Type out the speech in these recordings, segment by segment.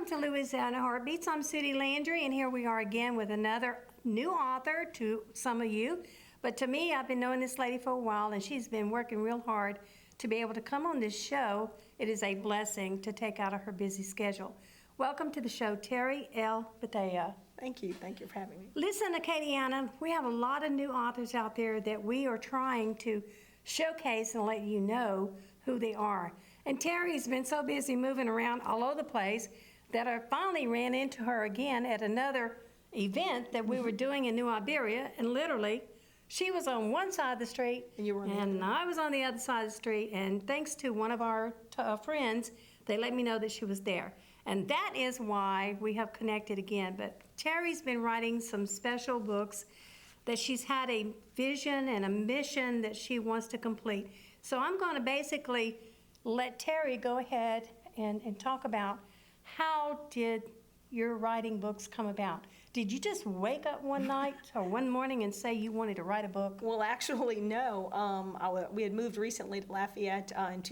Welcome to Louisiana Heartbeats. I'm Sudie Landry, and here we are again with another new author to some of you. But to me, I've been knowing this lady for a while, and she's been working real hard to be able to come on this show. It is a blessing to take out of her busy schedule. Welcome to the show, Terry L. Bethea. Thank you. Thank you for having me. Listen, Acadiana, we have a lot of new authors out there that we are trying to showcase and let you know who they are. And Terry's been so busy moving around all over the place that I finally ran into her again at another event that we were doing in New Iberia, and literally she was on one side of the street And you were on the and other. I was on the other side of the street, and thanks to one of our friends, they let me know that she was there. And that is why we have connected again. But Terry's been writing some special books that she's had a vision and a mission that she wants to complete. So I'm going to basically let Terry go ahead and talk about how did your writing books come about. Did you just wake up one night or one morning and say you wanted to write a book? Well, actually, no. We had moved recently to Lafayette in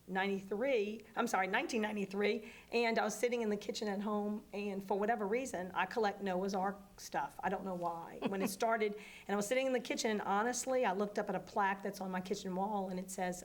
1993, and I was sitting in the kitchen at home, and for whatever reason, I collect Noah's Ark stuff. I don't know why. When it started, and I was sitting in the kitchen, and honestly, I looked up at a plaque that's on my kitchen wall, and it says,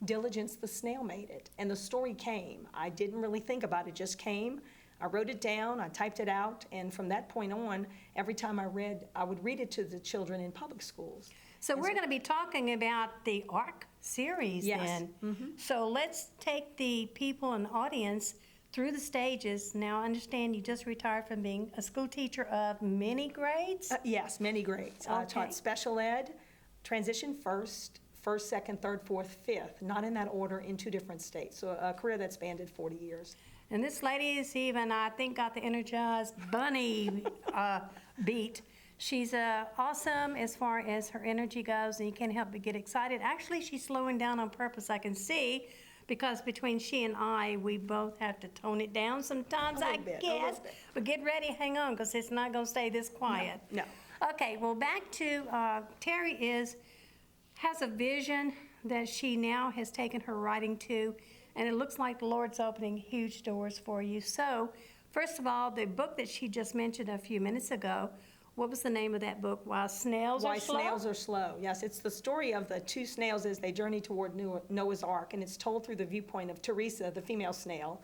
Diligence the Snail Made It. And the story came. I didn't really think about it, it just came. I wrote it down, I typed it out, and from that point on, every time I would read it to the children in public schools. So we're going to be talking about the ARC series then. Mm-hmm. So let's take the people in the audience through the stages. Now, I understand you just retired from being a school teacher of many grades? Yes, many grades. I Okay. taught special ed, transition first, second, third, fourth, fifth, not in that order, in 2 different states. So a career that spanned 40 years. And this lady is even, I think, got the Energized Bunny beat. She's awesome as far as her energy goes, and you can't help but get excited. Actually, she's slowing down on purpose, I can see, because between she and I, we both have to tone it down sometimes, I guess. But get ready, hang on, because it's not going to stay this quiet. No. Okay, well, back to Terry has a vision that she now has taken her writing to, and it looks like the Lord's opening huge doors for you. So, first of all, the book that she just mentioned a few minutes ago, what was the name of that book? Why Snails Are Slow? Why Snails Are Slow. Yes, it's the story of the 2 snails as they journey toward Noah's Ark, and it's told through the viewpoint of Teresa, the female snail.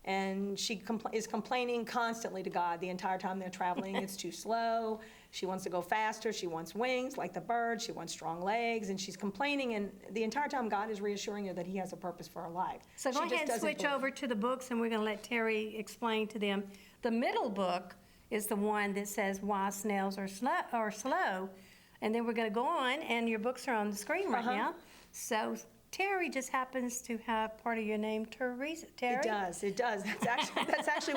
And she is complaining constantly to God the entire time they're traveling. It's too slow. She wants to go faster. She wants wings like the bird. She wants strong legs. And she's complaining. And the entire time God is reassuring her that he has a purpose for her life. So go ahead and switch over to the books, and we're going to let Terry explain to them. The middle book is the one that says Why Snails Are Slow. And then we're going to go on, and your books are on the screen right now. So Terry just happens to have part of your name, Teresa. Terry? It does. That's actually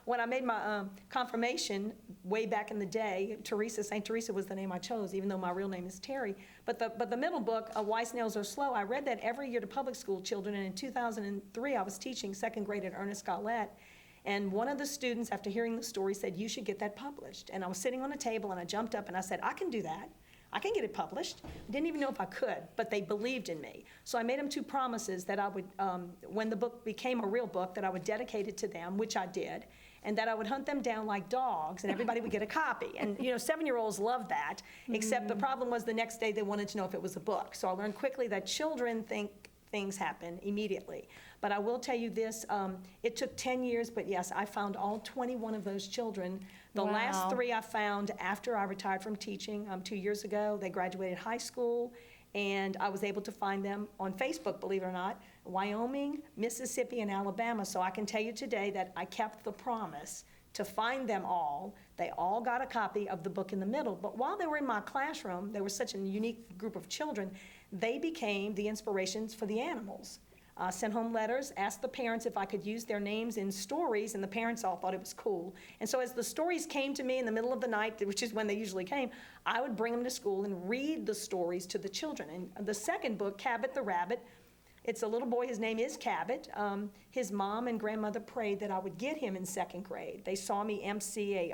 when I made my confirmation way back in the day. St. Teresa was the name I chose, even though my real name is Terry. But the middle book, Why Snails Are Slow, I read that every year to public school children, and in 2003 I was teaching 2nd grade at Ernest Scollett. And one of the students, after hearing the story, said, you should get that published. And I was sitting on a table, and I jumped up and I said, I can do that. I can get it published. I didn't even know if I could, but they believed in me. So I made them 2 promises that I would, when the book became a real book, that I would dedicate it to them, which I did, and that I would hunt them down like dogs, and everybody would get a copy. And 7-year-olds love that, except the problem was the next day they wanted to know if it was a book. So I learned quickly that children think things happen immediately. But I will tell you this, it took 10 years, but yes, I found all 21 of those children. The last 3 I found after I retired from teaching 2 years ago. They graduated high school, and I was able to find them on Facebook, believe it or not, Wyoming, Mississippi, and Alabama. So I can tell you today that I kept the promise to find them all. They all got a copy of the book in the middle. But while they were in my classroom, they were such a unique group of children, they became the inspirations for the animals. Sent home letters, asked the parents if I could use their names in stories, and the parents all thought it was cool. And so as the stories came to me in the middle of the night, which is when they usually came, I would bring them to school and read the stories to the children. And the second book, Cabot the Rabbit, it's a little boy, his name is Cabot. His mom and grandmother prayed that I would get him in 2nd grade. They saw me MC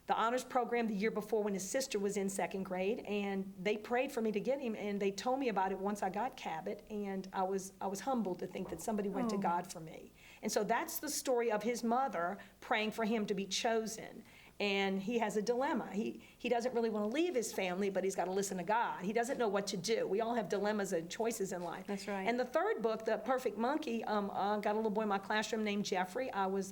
the honors program the year before when his sister was in 2nd grade, and they prayed for me to get him, and they told me about it once I got Cabot, and I was humbled to think that somebody went to God for me. And so that's the story of his mother praying for him to be chosen. And he has a dilemma. He doesn't really want to leave his family, but he's got to listen to God. He doesn't know what to do. We all have dilemmas and choices in life. That's right. And the third book, The Perfect Monkey, I got a little boy in my classroom named Jeffrey. I was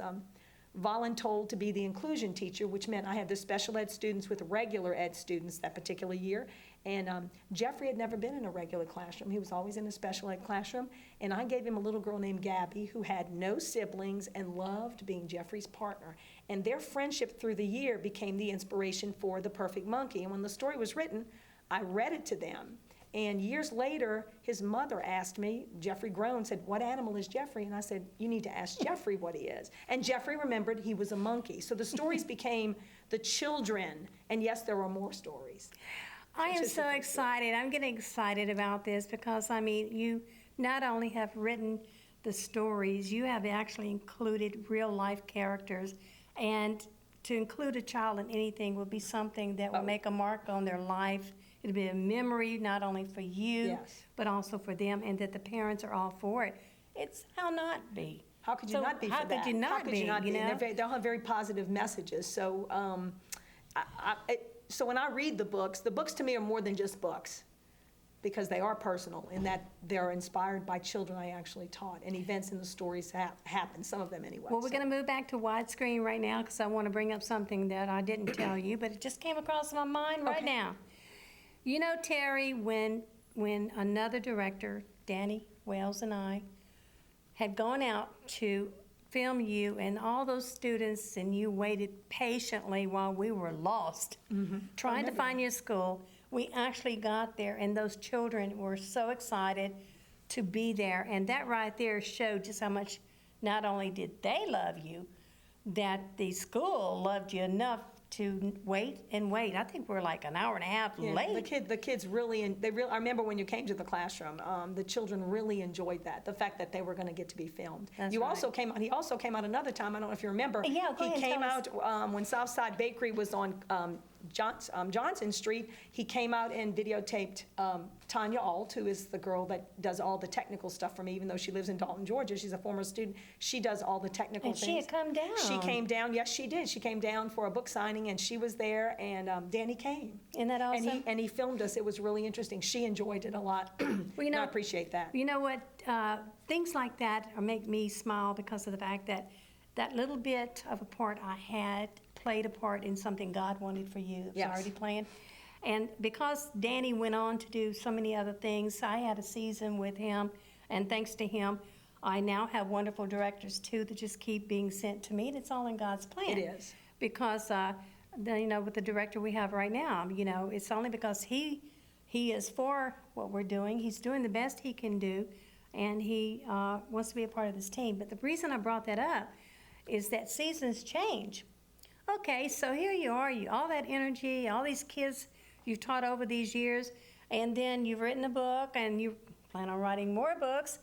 voluntold to be the inclusion teacher, which meant I had the special ed students with regular ed students that particular year. And Jeffrey had never been in a regular classroom. He was always in a special ed classroom. And I gave him a little girl named Gabby who had no siblings and loved being Jeffrey's partner. And their friendship through the year became the inspiration for The Perfect Monkey. And when the story was written, I read it to them. And years later, his mother asked me, Jeffrey grown, said, "What animal is Jeffrey?" And I said, "You need to ask Jeffrey what he is." And Jeffrey remembered he was a monkey. So the stories became the children. And yes, there are more stories. I am so excited. I'm getting excited about this because, I mean, you not only have written the stories, you have actually included real life characters. And to include a child in anything will be something that will make a mark on their life. It'll be a memory not only for you, Yes. but also for them, and that the parents are all for it. It's how not be. How could you not be for that? How could you not be, you know? And they all have very positive messages. So, so when I read the books to me are more than just books, because they are personal in that they're inspired by children I actually taught, and events in the stories happen, some of them anyway. Well, we're going to move back to widescreen right now because I want to bring up something that I didn't tell you, but it just came across my mind right now. You know, Terry, when another director, Danny Wells, and I had gone out to film you and all those students, and you waited patiently while we were lost trying to find your school. We actually got there, and those children were so excited to be there. And that right there showed just how much not only did they love you, that the school loved you enough to wait and wait. I think we're like an hour and a half late. The kids really, I remember when you came to the classroom, the children really enjoyed that, the fact that they were going to get to be filmed. That's He right. also came out another time, I don't know if you remember. Yeah, go He ahead, came tell us. out when Southside Bakery was on Johnson Street. He came out and videotaped Tanya Alt, who is the girl that does all the technical stuff for me, even though she lives in Dalton, Georgia. She's a former student. She does all the technical And things. she had come down. She came down, yes, she did. She came down for a book signing, and she was there, and Danny came. Isn't that awesome? And he filmed us. It was really interesting. She enjoyed it a lot. Well, you And know, I appreciate that. You know what? Things like that make me smile because of the fact that that little bit of a part I had played a part in something God wanted for you. It was Yes. already planned. And because Danny went on to do so many other things, I had a season with him, and thanks to him, I now have wonderful directors too that just keep being sent to me, and it's all in God's plan. It is. Because, with the director we have right now, it's only because he is for what we're doing. He's doing the best he can do, and he wants to be a part of this team. But the reason I brought that up is that seasons change. Okay, so here you are, all that energy, all these kids you've taught over these years, and then you've written a book, and you plan on writing more books.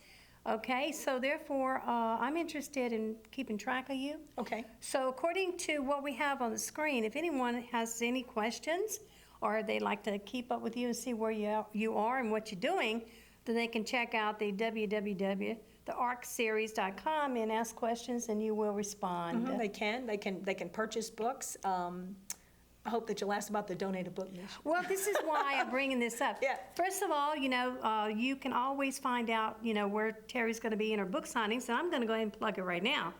Okay, so therefore, I'm interested in keeping track of you. Okay. So according to what we have on the screen, if anyone has any questions or they'd like to keep up with you and see where you are and what you're doing, then they can check out the www.thearcseries.com and ask questions, and you will respond. They can purchase books. I hope that you'll ask about the donated book mission. Well, this is why I'm bringing this up. Yeah. First of all, you can always find out, where Terry's going to be in her book signings, and I'm going to go ahead and plug it right now,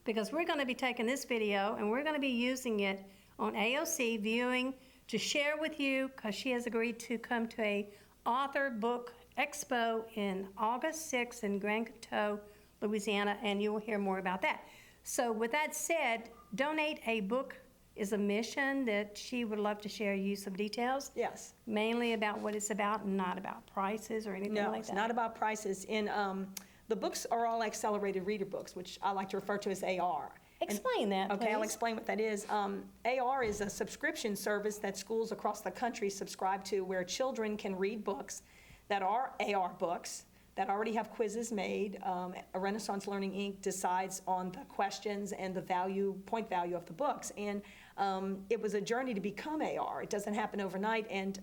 because we're going to be taking this video and we're going to be using it on AOC Viewing to share with you, because she has agreed to come to a author book expo in August 6th in Grand Coteau, Louisiana, and you will hear more about that. So with that said, donate a book is a mission that she would love to share you some details. Yes. Mainly about what it's about and not about prices or anything No, like it's that. not about prices. The books are all accelerated reader books, which I like to refer to as AR. Explain that, Okay, I'll please. explain what that is. AR is a subscription service that schools across the country subscribe to, where children can read books that are AR books that already have quizzes made. A Renaissance Learning Inc. decides on the questions and the point value of the books. And it was a journey to become AR. It doesn't happen overnight. And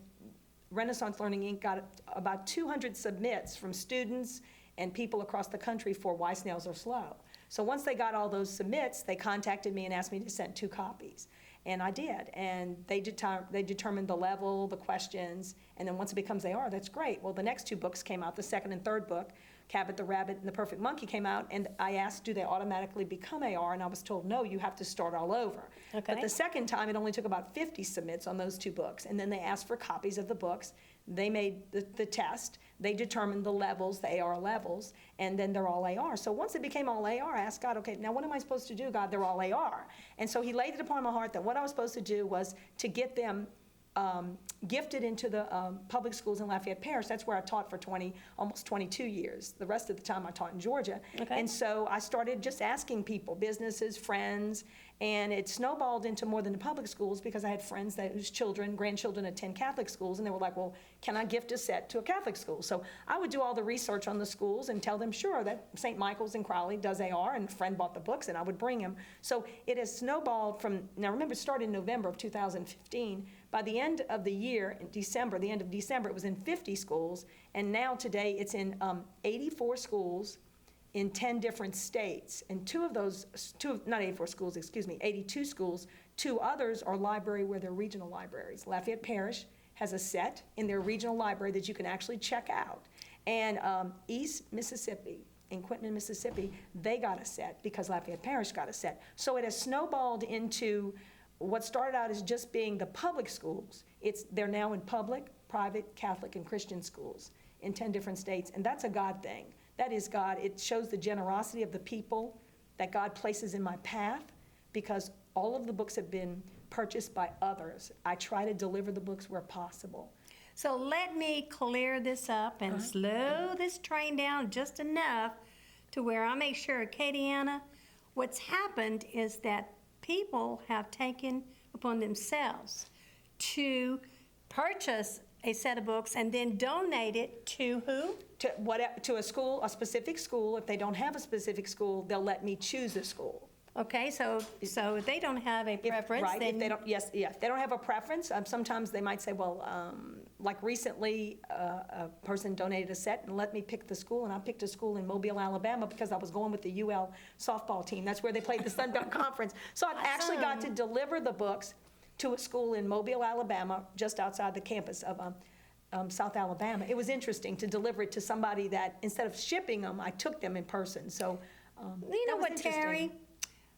Renaissance Learning Inc. got about 200 submits from students and people across the country for Why Snails Are Slow. So once they got all those submits, they contacted me and asked me to send 2 copies. And I did, and they determined the level, the questions, and then once it becomes AR, that's great. Well, the next 2 books came out, the second and third book, Cabot the Rabbit and the Perfect Monkey came out, and I asked, do they automatically become AR? And I was told, no, you have to start all over. Okay. But the second time, it only took about 50 submits on those 2 books, and then they asked for copies of the books. They made the test, they determined the levels, the AR levels, and then they're all AR. So once it became all AR, I asked God, okay, now what am I supposed to do, God? They're all AR. And so he laid it upon my heart that what I was supposed to do was to get them gifted into the public schools in Lafayette Parish. That's where I taught for almost 22 years. The rest of the time I taught in Georgia. Okay. And so I started just asking people, businesses, friends, and it snowballed into more than the public schools because I had friends whose grandchildren attend Catholic schools, and they were like, well, can I gift a set to a Catholic school? So I would do all the research on the schools and tell them, sure, that St. Michael's in Crowley does AR, and a friend bought the books, and I would bring them. So it has snowballed now remember, it started in November of 2015. By the end of the year, in December, the end of December, it was in 50 schools, and now today it's in 84 schools in 10 different states. And not 84 schools, 82 schools. 2 others are library where they're regional libraries. Lafayette Parish has a set in their regional library that you can actually check out. And East Mississippi, in Quinton, Mississippi, they got a set because Lafayette Parish got a set. So it has snowballed into what started out as just being the public schools. They're now in public, private, Catholic, and Christian schools in 10 different states, and that's a God thing. That is God. It shows the generosity of the people that God places in my path because all of the books have been purchased by others. I try to deliver the books where possible. So let me clear this up and slow this train down just enough to where I make sure, Katiana, what's happened is that people have taken upon themselves to purchase a set of books and then donate it to who? To a school, a specific school. If they don't have a specific school, they'll let me choose a school. Okay, so if they don't have a preference, Right, then if they don't, if they don't have a preference, sometimes they might say, well, like recently, a person donated a set and let me pick the school, and I picked a school in Mobile, Alabama, because I was going with the UL softball team. That's where they played the Sun Belt Conference. So I actually got to deliver the books to a school in Mobile, Alabama, just outside the campus of South Alabama. It was interesting to deliver it to somebody that, instead of shipping them, I took them in person. So you know that was what, Terry? interesting.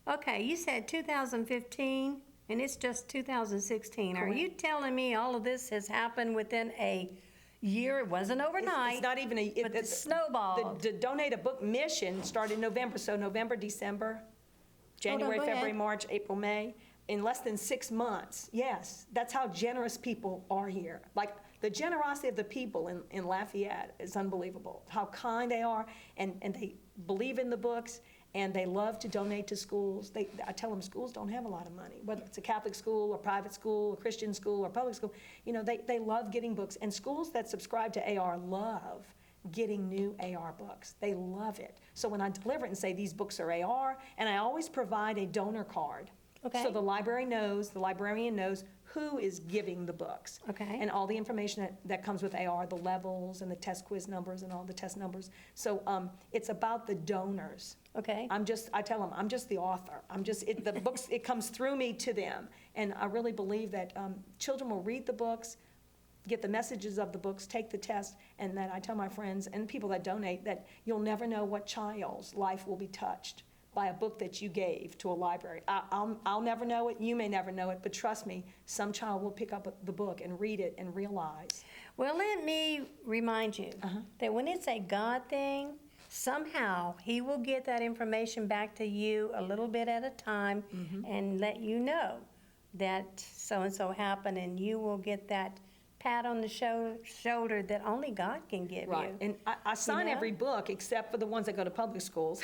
Okay, you said 2015, and it's just 2016. Are Correct. you telling me all of this has happened within a year? It wasn't overnight. It's not even but it snowballed. The Donate a Book mission started in November. So November, December, January, go ahead. February, March, April, May. In less than 6 months. Yes, that's how generous people are here. Like the generosity of the people in Lafayette is unbelievable. How kind they are, and they believe in the books. And they love to donate to schools. I tell them schools don't have a lot of money, whether it's a Catholic school, or private school, or Christian school, or public school. You know, they love getting books. And schools that subscribe to AR love getting new AR books. They love it. So when I deliver it and say these books are AR, and I always provide a donor card. Okay. So the librarian knows who is giving the books. Okay. And all the information that comes with AR, the levels and the test quiz numbers and all the test numbers. So it's about the donors. Okay. I tell them, I'm just the author. The books, it comes through me to them. And I really believe that children will read the books, get the messages of the books, take the test, and then I tell my friends and people that donate that you'll never know what child's life will be touched by a book that you gave to a library. I'll never know it, you may never know it, but trust me, some child will pick up the book and read it and realize. Well, let me remind you that when it's a God thing, somehow he will get that information back to you a little bit at a time and let you know that so-and-so happened, and you will get that pat on the shoulder that only God can give Right. you. And I sign know? every book except for the ones that go to public schools.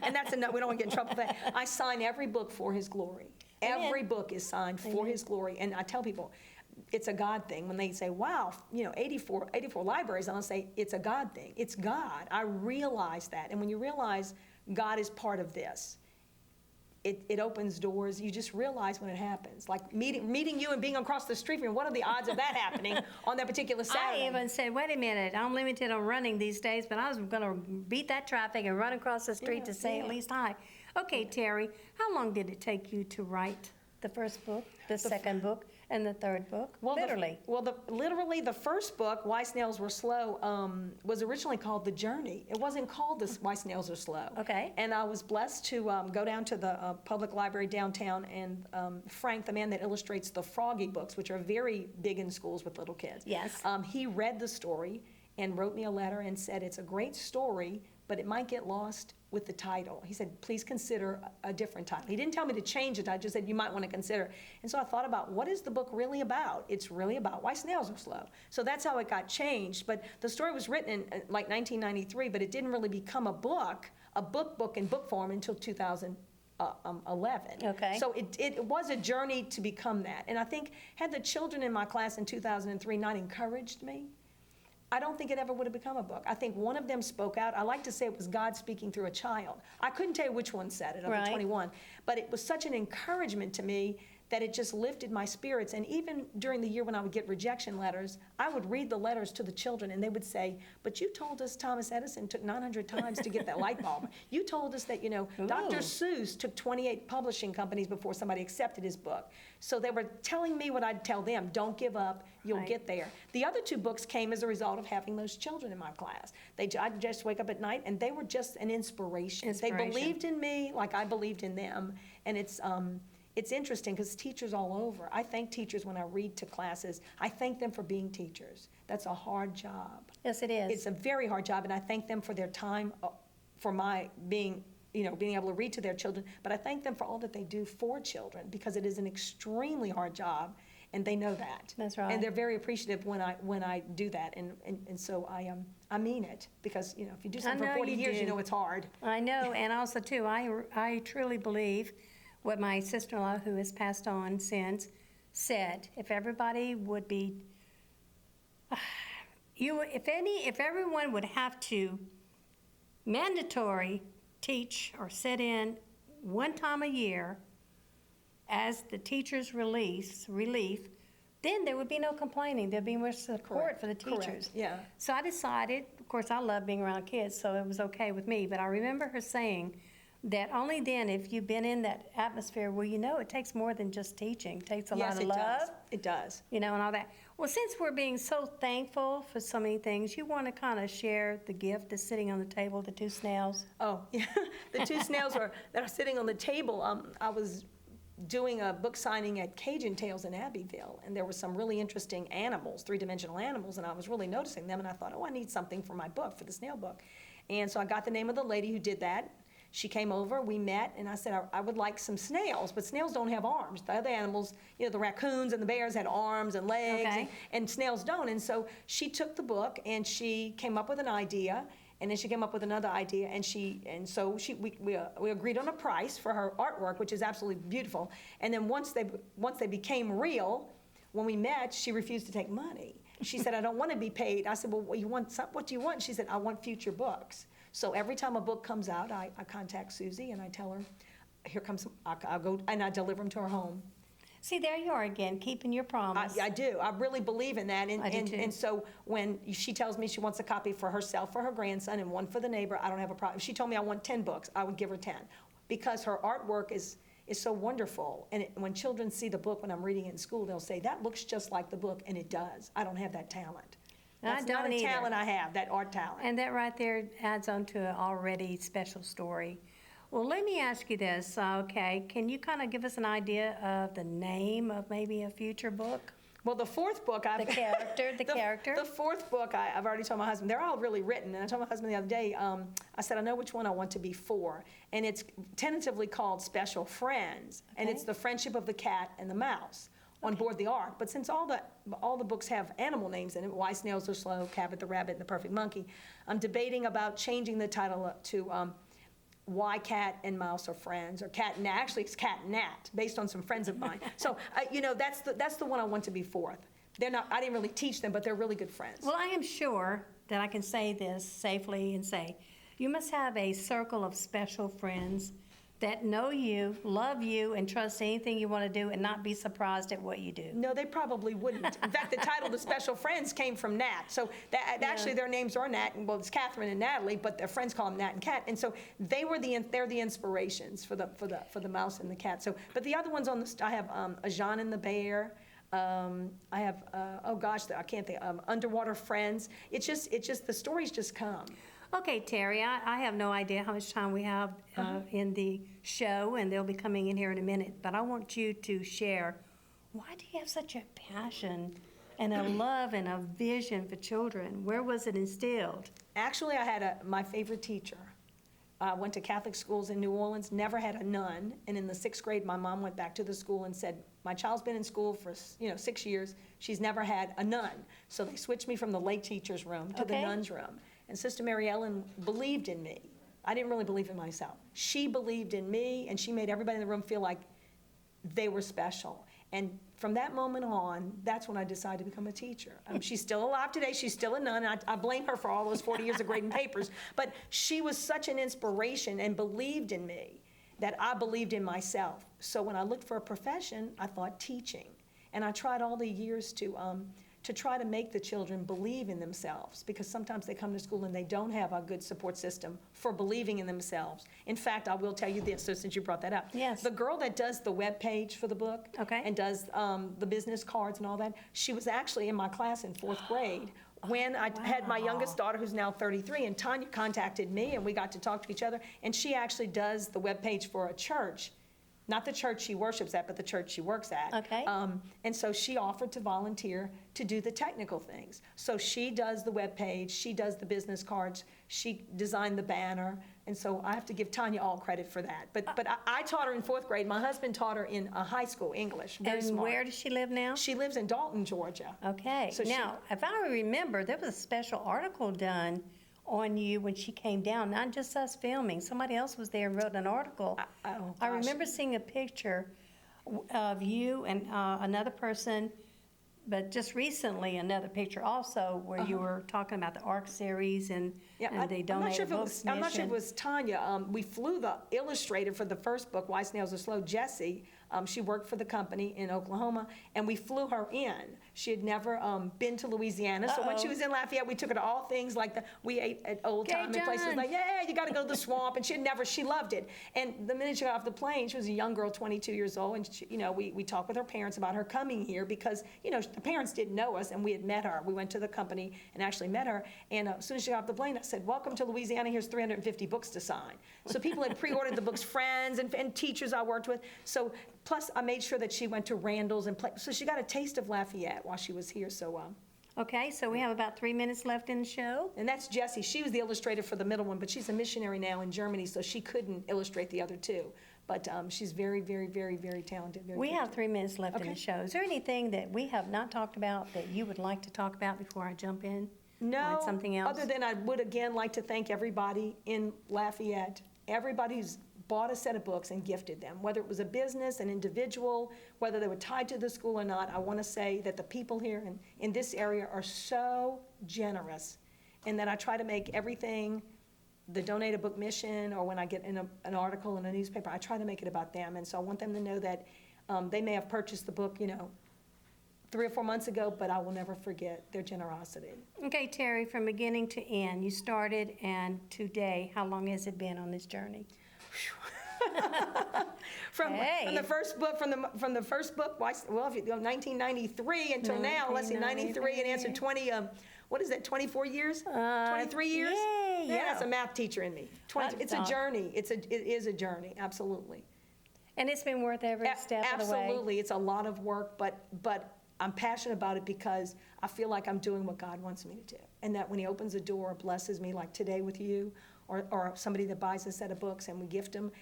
And that's enough. We don't want to get in trouble for that. I sign every book for his glory. Every book is signed for his glory. And I tell people, it's a God thing. When they say, wow, 84 libraries, I'll say, it's a God thing. It's God. I realize that. And when you realize God is part of this, it opens doors. You just realize when it happens. Like meeting you and being across the street from you, what are the odds of that happening on that particular Saturday? I even said, wait a minute, I'm limited on running these days, but I was going to beat that traffic and run across the street to say at least hi. Okay, Terry, how long did it take you to write the first book, the second book, and the third book? Well, literally. Literally, the first book, Why Snails Were Slow, was originally called The Journey. It wasn't called Why Snails Are Slow. Okay. And I was blessed to go down to the public library downtown, and Frank, the man that illustrates the Froggy books, which are very big in schools with little kids. Yes. He read the story and wrote me a letter and said, it's a great story, but it might get lost with the title. He said, please consider a different title. He didn't tell me to change it. I just said, you might want to consider. And so I thought about, what is the book really about? It's really about why snails are slow. So that's how it got changed. But the story was written in like 1993, but it didn't really become a book in book form until 2011. Okay. So it was a journey to become that. And I think had the children in my class in 2003 not encouraged me, I don't think it ever would have become a book. I think one of them spoke out. I like to say it was God speaking through a child. I couldn't tell you which one said it, of the 21, but it was such an encouragement to me that it just lifted my spirits. And even during the year when I would get rejection letters, I would read the letters to the children, and they would say, but you told us Thomas Edison took 900 times to get that light bulb. You told us that, Dr. Seuss took 28 publishing companies before somebody accepted his book. So they were telling me what I'd tell them, don't give up, you'll get there. The other two books came as a result of having those children in my class. I'd just wake up at night, and they were just an inspiration. They believed in me like I believed in them, and it's interesting because teachers all over, I thank teachers when I read to classes. I thank them for being teachers. That's a hard job. Yes, it is. It's a very hard job, and I thank them for their time, for my being able to read to their children. But I thank them for all that they do for children, because it is an extremely hard job, and they know that. That's right. And they're very appreciative when I do that, and so I mean it, because if you do something for 40 years, you know it's hard. I know, and also too, I truly believe what my sister-in-law, who has passed on since, said. If everybody would be, if everyone would have to mandatory teach or sit in one time a year as the teachers' relief, then there would be no complaining. There'd be more support for the teachers. Correct. Yeah. So I decided, of course, I love being around kids, so it was okay with me. But I remember her saying that only then, if you've been in that atmosphere where it takes more than just teaching. It takes a lot of love. Yes, it does. And all that. Well, since we're being so thankful for so many things, you want to kind of share the gift that's sitting on the table, the two snails? Oh, yeah. The two snails that are sitting on the table. I was doing a book signing at Cajun Tales in Abbeville, and there were some really interesting animals, three-dimensional animals, and I was really noticing them, and I thought, I need something for my book, for the snail book. And so I got the name of the lady who did that. She came over, we met, and I said, I would like some snails, but snails don't have arms. The other animals, the raccoons and the bears had arms and legs, and snails don't. And so she took the book, and she came up with an idea, and then she came up with another idea, and so we agreed on a price for her artwork, which is absolutely beautiful. And then once they became real, when we met, she refused to take money. She said, I don't want to be paid. I said, well, what do you want? She said, I want future books. So every time a book comes out, I contact Susie and I tell her, here comes, I'll go, and I deliver them to her home. See, there you are again, keeping your promise. I do. I really believe in that. I do too. And so when she tells me she wants a copy for herself, for her grandson, and one for the neighbor, I don't have a problem. If she told me I want 10 books, I would give her 10. Because her artwork is so wonderful. And when children see the book, when I'm reading it in school, they'll say, that looks just like the book, and it does. I don't have that talent. That's not a talent I have, that art talent. And that right there adds on to an already special story. Well, let me ask you this, okay? Can you kind of give us an idea of the name of maybe a future book? Well, the fourth book, the character. The fourth book, I've already told my husband, they're all really written. And I told my husband the other day, I said, I know which one I want to be for. And it's tentatively called Special Friends. And it's the friendship of the cat and the mouse on board the ark. But since all the books have animal names in it, Why Snails Are Slow, Cabot the Rabbit, and The Perfect Monkey, I'm debating about changing the title to Why Cat and Mouse Are Friends, or Cat and Nat. Actually, it's Cat and Nat, based on some friends of mine. So, that's the one I want to be fourth. They're not, I didn't really teach them, but they're really good friends. Well, I am sure that I can say this safely and say, you must have a circle of special friends that know you, love you, and trust anything you want to do and not be surprised at what you do. No, they probably wouldn't. In fact, the title, The Special Friends, came from Nat. So actually their names are Nat, well, it's Catherine and Natalie, but their friends call them Nat and Cat. And so they're the inspirations for the mouse and the cat. So, but the other ones on the, I have a Jean and the Bear. I have, oh gosh, I can't think, Underwater Friends. It's just, the stories just come. Okay, Terry, I have no idea how much time we have in the show, and they'll be coming in here in a minute, but I want you to share, why do you have such a passion and a love and a vision for children? Where was it instilled? Actually, I had my favorite teacher. I went to Catholic schools in New Orleans, never had a nun, and in the 6th grade, my mom went back to the school and said, my child's been in school for 6 years, she's never had a nun. So they switched me from the lay teacher's room to the nun's room. And Sister Mary Ellen believed in me. I didn't really believe in myself. She believed in me, and she made everybody in the room feel like they were special. And from that moment on, that's when I decided to become a teacher. She's still alive today. She's still a nun. I blame her for all those 40 years of grading papers. But she was such an inspiration and believed in me that I believed in myself. So when I looked for a profession, I thought teaching. And I tried all the years to try to make the children believe in themselves, because sometimes they come to school and they don't have a good support system for believing in themselves. In fact, I will tell you this, so since you brought that up. Yes. The girl that does the web page for the book and does the business cards and all that, she was actually in my class in 4th grade when I had my youngest daughter, who's now 33, and Tanya contacted me and we got to talk to each other, and she actually does the web page for a church. Not the church she worships at, but the church she works at. Okay. And so she offered to volunteer to do the technical things. So she does the web page, she does the business cards, she designed the banner, and so I have to give Tanya all credit for that. But I taught her in 4th grade. My husband taught her in high school English. Very And smart. where does she live now? She lives in Dalton, Georgia. Okay. So now, if I remember, there was a special article done on you when she came down, not just us filming. Somebody else was there and wrote an article. I remember seeing a picture of you and another person, but just recently another picture also where you were talking about the ARC series and they donated books. I'm not sure if it was Tanya. We flew the illustrator for the first book, Why Snails Are Slow, Jessie. She worked for the company in Oklahoma, and we flew her in. She had never been to Louisiana, so when she was in Lafayette, we took her to all things like we ate at old time and places like, yeah, you got to go to the swamp, and she loved it. And the minute she got off the plane, she was a young girl, 22 years old, and she, we talked with her parents about her coming here because, the parents didn't know us, and we had met her. We went to the company and actually met her, and as soon as she got off the plane, I said, welcome to Louisiana, here's 350 books to sign. So people had pre-ordered the books, friends and teachers I worked with. So plus, I made sure that she went to Randall's and so she got a taste of Lafayette while she was here. So, Okay, so we have about 3 minutes left in the show. and that's Jessie. She was the illustrator for the middle one, but she's a missionary now in Germany, so she couldn't illustrate the other two. But she's very, very, very, very talented. We have 3 minutes left in Okay. the show. Is there anything that we have not talked about that you would like to talk about before I jump in? No, Or something else? other than I would again like to thank everybody in Lafayette, everybody who's bought a set of books and gifted them, whether it was a business, an individual, whether they were tied to the school or not. I want to say that the people here in this area are so generous, and that I try to make everything, the Donate a Book mission, or when I get in an article in a newspaper, I try to make it about them. And so I want them to know that they may have purchased the book, 3 or 4 months ago, but I will never forget their generosity. Okay, Terry, from beginning to end, you started, and today, how long has it been on this journey? From the first book, from the first book, well, if you go 1993 until now, let's see, 93 and answer 20. What is that? 24 years? 23 years? Yay, yeah. That's a math teacher in me. It's a journey. It is a journey. Absolutely. And it's been worth every step of the way. Absolutely. It's a lot of work, but I'm passionate about it because I feel like I'm doing what God wants me to do. And that when He opens a door, blesses me, like today with you, or somebody that buys a set of books and we gift them,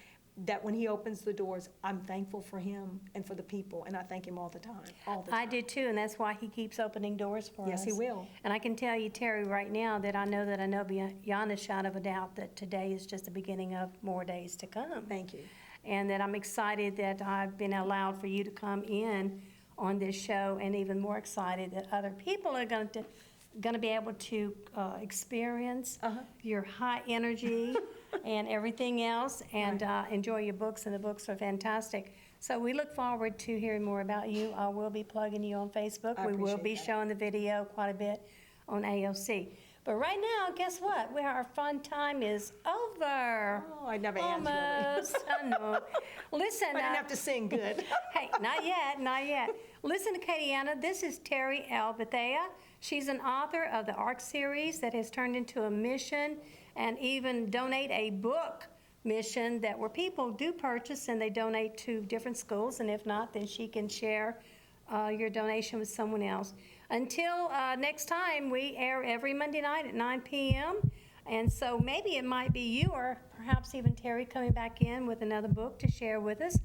that when He opens the doors, I'm thankful for Him and for the people, and I thank Him all the time. I do too, and that's why He keeps opening doors for us. Yes, He will. And I can tell you, Terry, right now that I know beyond a shadow of a doubt that today is just the beginning of more days to come. Thank you. And that I'm excited that I've been allowed for you to come in on this show, and even more excited that other people are going to going to be able to experience your high energy and everything else, and enjoy your books, and the books are fantastic. So we look forward to hearing more about you. I will be plugging you on Facebook. I We will appreciate be that. showing the video quite a bit on AOC. But right now, guess what? Our fun time is over. Oh, I never answered. Almost. I know. Listen. I didn't have to sing good. Hey, not yet, not yet. Listen to Katiana. This is Terry L. Bethea. She's an author of the ARC series that has turned into a mission, and even donate a book mission that where people do purchase and they donate to different schools, and if not, then she can share your donation with someone else. Until next time, we air every Monday night at 9 p.m. And so maybe it might be you, or perhaps even Terry, coming back in with another book to share with us.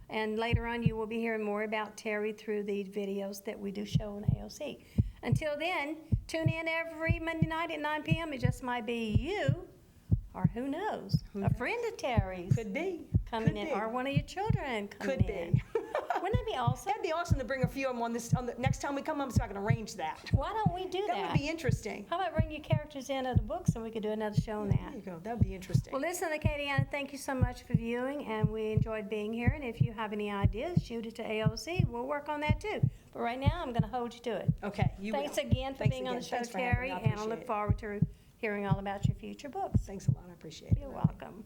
And later on, you will be hearing more about Terry through the videos that we do show on AOC. Until then, tune in every Monday night at 9 p.m. It just might be you, or who knows, a friend of Terry's Could be. coming Could in, be. or one of your children coming Could in. be. Wouldn't that be awesome? That'd be awesome to bring a few of them on the next time we come up, so I can arrange that. Why don't we do that? That would be interesting. How about bring your characters in of the books, and we could do another show on There that? you go. That would be interesting. Well, listen, Katiana, thank you so much for viewing, and we enjoyed being here. And if you have any ideas, shoot it to AOC. We'll work on that too. But right now, I'm going to hold you to it. Okay, you Thanks will. again for Thanks being on the again. show, Thanks for having me. Terry, I and I appreciate look it. forward to hearing all about your future books. Thanks a lot. I appreciate it. You're welcome.